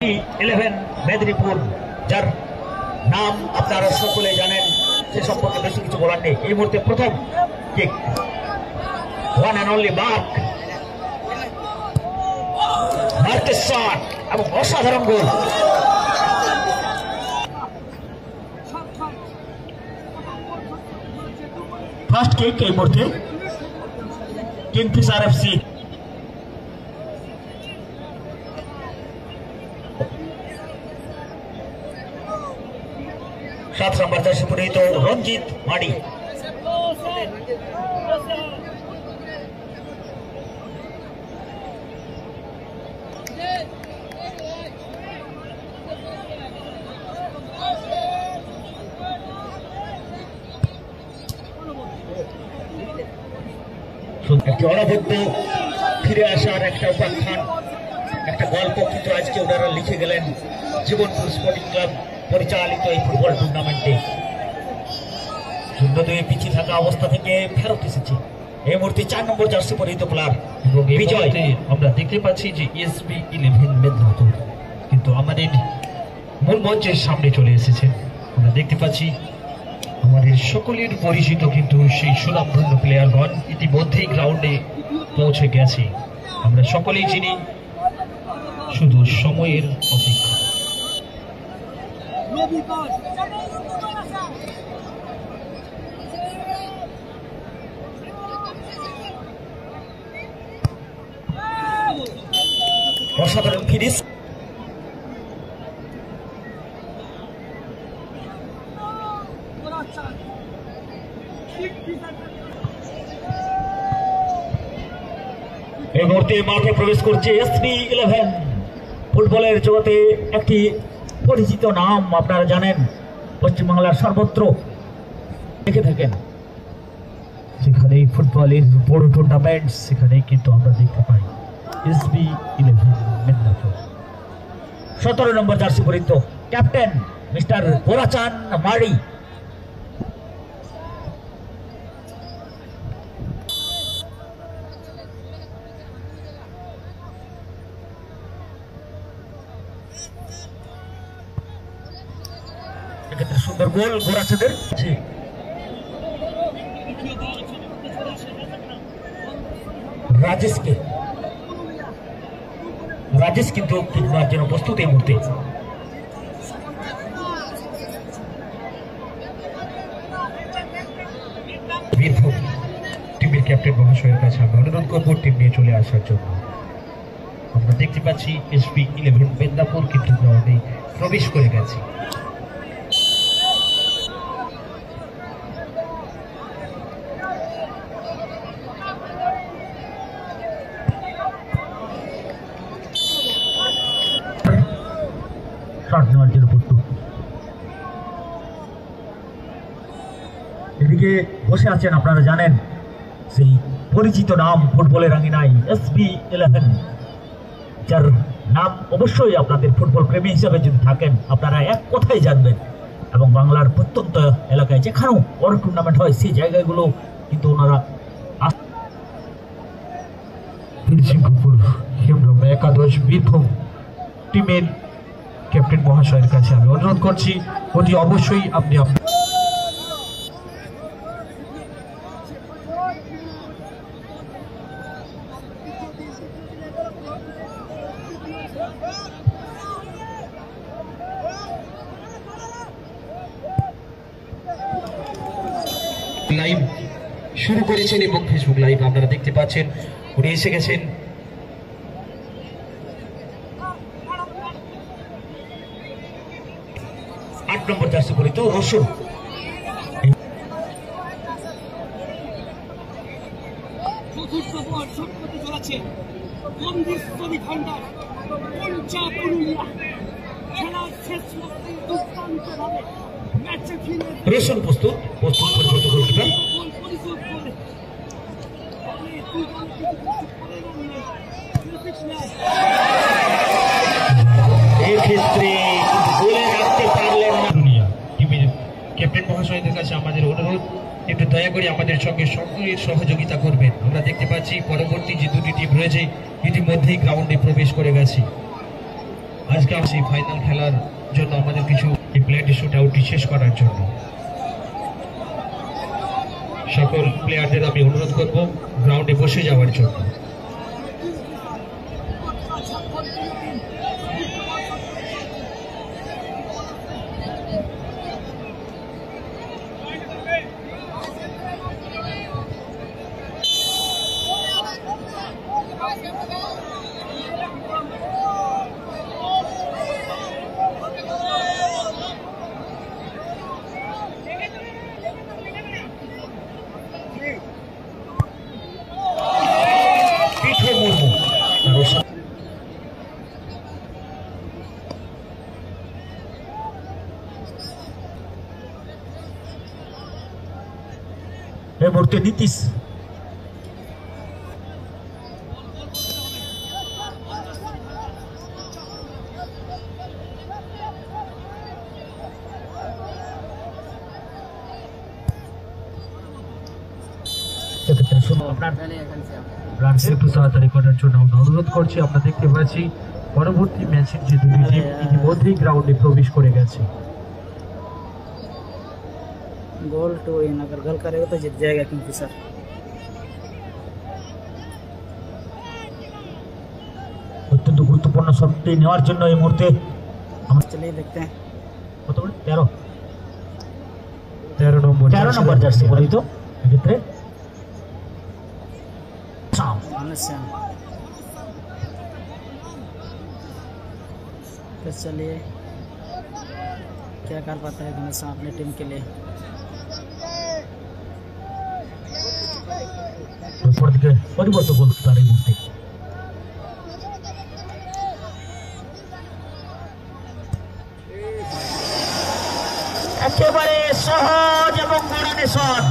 11 মেদিনীপুর, যার নাম আপনারা সকলে জানেন, সে সম্পর্কে বেশি কিছু বলার নেই। এই মুহূর্তে প্রথম কিক, ওয়ান অ্যান্ড অনলি মার্কের শট এবং অসাধারণ গোল। ফার্স্ট কিক এই মুহূর্তে কিংফিশার এফসি। সাত নম্বর জার্সি পরিহিত রঞ্জিত মাডি। একটি অনবদ্য ফিরে আসার একটা উপাখ্যান, একটা গল্প কিন্তু আজকে ওনারা লিখে গেলেন জীবনপুর স্পোর্টিং ক্লাব পরিচালিত এই ফুটবল টুর্নামেন্টে। 0-2 পিছিয়ে থাকা অবস্থা থেকে ফেরত এসেছে এই মুহূর্তে 4 নম্বর জার্সি পরিহিত প্লেয়ার এবং বিজয়। আমরা দেখতে পাচ্ছি যে এসবি 11 মেদিনীপুর কিন্তু আমাদের মূল মঞ্চের সামনে চলে এসেছে। আমরা দেখতে পাচ্ছি আমাদের সকলের পরিচিত কিন্তু সেই সুনামধন্য প্লেয়ারগণ ইতিমধ্যেই গ্রাউন্ডে পৌঁছে গেছে। আমরা সকলেই চিনি, শুধু সময়ের অপেক্ষা। অসাধারণ ফিনিশ। এই মুহূর্তে মাঠে প্রবেশ করছে এসবি 11। ফুটবলের জগতে একটি পরিচিত নাম, আপনারা জানেন, পশ্চিমবাংলার সর্বত্র দেখে থাকেন। যেখানে ফুটবলের বড় টুর্নামেন্ট, সেখানেই কিন্তু আমরা দেখতে পাই এসবি 11 মেদিনীপুর। 17 নম্বর জার্সি পরিহিত ক্যাপ্টেন মিস্টার বোরাচান মারি। এক্ষেত্রে সুন্দর গোল বোরাচানের। রাজেশ কিন্তু কিক নেওয়ার জন্য প্রস্তুত এই মুহূর্তে। টিমের ক্যাপ্টেন মহাশয়ের কাছে আমি অনুরোধ করবো টিম নিয়ে চলে আসার জন্য। আমরা দেখতে পাচ্ছি এসবি 11 মেদিনীপুর কিন্তু গ্রাউন্ডে প্রবেশ করে গেছে। এদিকে বসে আছেন, আপনারা জানেন, সেই পরিচিত নাম ফুটবলের আঙিনায় এসবি 11, যার নাম অবশ্যই আপনাদের ফুটবল প্রেমী হিসাবে যদি থাকেন আপনারা এক কথাই জানবেন। এবং বাংলার প্রত্যন্ত এলাকায় যেখানেও বড় টুর্নামেন্ট হয় সেই জায়গাগুলো কিন্তু ওনারা একাদশ বীরভূম টিমের ক্যাপ্টেন মহাশয়ের কাছে আমি অনুরোধ করছি অতি অবশ্যই আপনি লাইভ শুরু করেছেন এবং ফেসবুক লাইভ আপনারা দেখতে পাচ্ছেন উনি এসে গেছেন। নম্বর জার্সি পরিহিত রসুন। রসুন প্রস্তুত পরিবর্তন গোলকিপার। এক্ষেত্রে গোলে রাখতে পারলেন না। ক্যাপ্টেন মহাশয়দের কাছে আমাদের অনুরোধ একটু দয়া করে আমাদের সঙ্গে সকলের সহযোগিতা করবেন। আমরা দেখতে পাচ্ছি পরবর্তী যে দুটি টিম রয়েছে ইতিমধ্যেই গ্রাউন্ডে প্রবেশ করে গেছে। আজকে সেই ফাইনাল খেলার জন্য আমাদের কিছু এই প্লেয়ারটি শুট আউটটি শেষ করার জন্য সকল প্লেয়ারদের আমি অনুরোধ করব গ্রাউন্ডে বসে যাওয়ার জন্য। এই মুহূর্তে নীতিশ সেক্ষেত্রে শুনো আপনার একটু তাড়াতাড়ি করার জন্য আমরা অনুরোধ করছি। আমরা দেখতে পাচ্ছি পরবর্তী ম্যাচের যে দুটি টিম ইতিমধ্যেই গ্রাউন্ডে প্রবেশ করে গেছে। गोल टू इन अगर गोल करेगा तो जीत जाएगा क्योंकि सर অত্যন্ত গুরুত্বপূর্ণ শটটি নেওয়ার জন্য এই মুহূর্তে আমরা चलिए देखते हैं। কত বলে 13 নম্বর জার্সি বলেই তো এক্ষেত্রে श्याम तो चलिए क्या कर पाता है घनश्याम अपने टीम के लिए। দিকে পরিবর্তন করতে পারে এই মুহূর্তে একেবারে সহজ এবং কড়া নেশন।